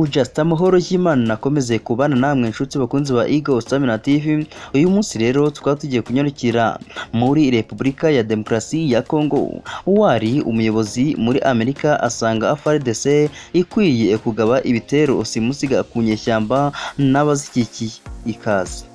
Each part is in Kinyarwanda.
Just amahoro y'Imana nakomeze kubana namwe inshuti bakunzi ba Eagle Stamina TV. Uyu munsi rero tukaba tugiye kunyarukira muri Repubulika ya Demokarasi ya Congo. Wari umuyobozi muri Amerika asanga FARDC ikwiye kugaba ibitero simusiga ku nyeshyamba n'abazikikiye ikaze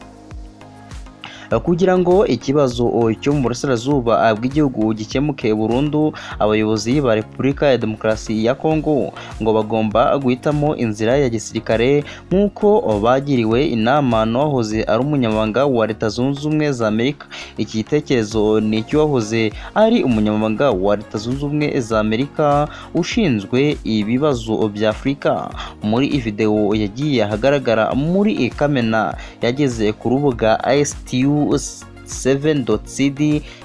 kugira ngo ikibazo cyo mu burasirazuba bw'igihugu gikemuke burundu. Abayobozi ba Repubulika ya Demokarasi ya Congo ngo bagomba guhitamo inzira ya gisirikare nk'uko bagiriwe inama n'uwahoze ari umunyamabanga wa Leta Zunze Ubumwe za Amerika. Iki gitekerezo ni icy'uwahoze ari umunyamabanga wa Leta Zunze Ubumwe za Amerika ushinzwe ibibazo bya Afurika. Muri video yagiye ahagaragara muri Kamena yageze ku rubuga ISTU7.cd,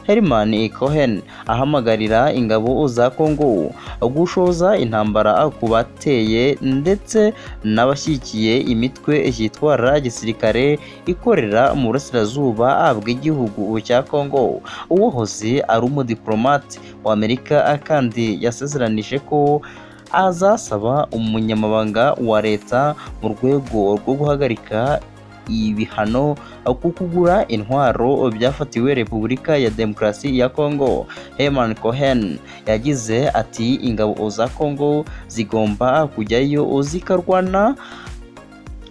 Herman Cohen ahamagarira ingabo za Congo gushoza intambara ku bateye ndetse n'abashyigikiye imitwe yitwara gisirikare ikorera mu burasirazuba bw'igihugu cya Congo. Uwahoze ari umudipolomate wa Amerika kandi yasezeranije ko azasaba umunyamabanga wa leta mu rwego rwo guhagarika ibihano ku kugura intwaro byafatiwe Repubulika ya Demokarasi ya Congo. Herman Cohen yagize ati ingabo za Congo zigomba kujyayo zikarwana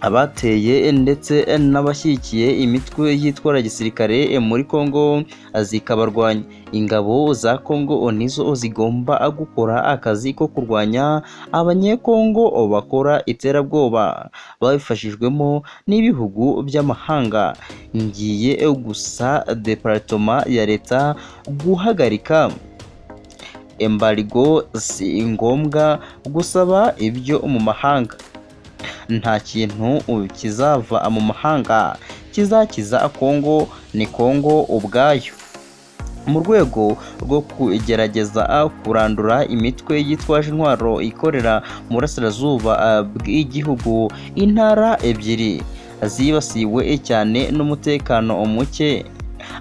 abateye ndetse n'abashyigikiye imitwe yitwara gisirikare muri Congo zikabarwanya. Ingabo za Congo nizo zigomba gukora akazi ko kurwanya abanyekongo bakora iterabwoba babifashijwemo n'ibihugu by'amahanga. Ngiye gusa departema ya leta guhagarika embargo, si ngombwa gusaba ibyo mu mahanga. Nta kintu kizava mu mahanga kizakiza Congo, ni Congo ubwayo. Mu rwego rwo kugerageza kurandura imitwe yitwaje intwaro ikorera mu burasirazuba bw'igihugu, intara ebyiri zibasiwe cyane n'umutekano muke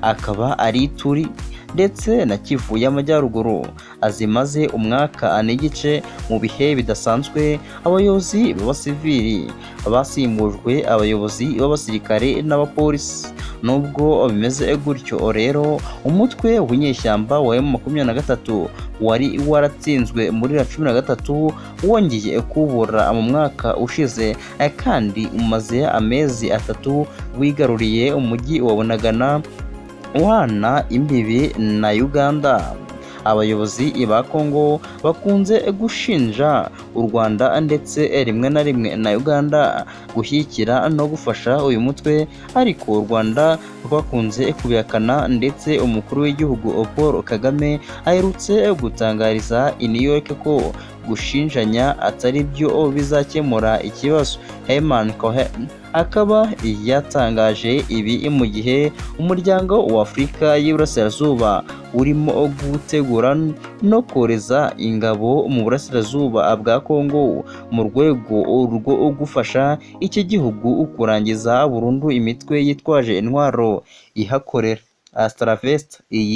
akaba ari Turi ndetse na Kivu y'Amajyaruguru. Azimaze umwaka n'igice mu bihe bidasanzwe. Abayobozi b'abasivili basimbujwe abayobozi b'abasirikare n'abapolisi. Nubwo bimeze gutyo rero, umutwe w'inyeshyamba wa M23 wari waratsinzwe muri 2013 wongeye kubura mu mwaka ushize, kandi umaze amezi 3 wigaruriye umujyi wa Bunagana wana imbibi na Uganda. Abayobozi ba Congo bakunze gushinja u Rwanda ndetse rimwe na rimwe na Uganda gushyigikira no gufasha uyu mutwe, ariko u Rwanda rwakunze kubihakana ndetse umukuru w'igihugu Paul Kagame aherutse gutangariza i New York ko gushinjanya atari byo bizakemura ikibazo. Herman Cohen akaba yatangaje ibi mu gihe umuryango wa Afurika y'Iburasirazuba urimo gutegura no koreza ingabo mu burasirazuba bwa Congo mu rwego rwo gufasha iki gihugu kurangiza burundu imitwe yitwaje intwaro ihakorera. Astravest iyi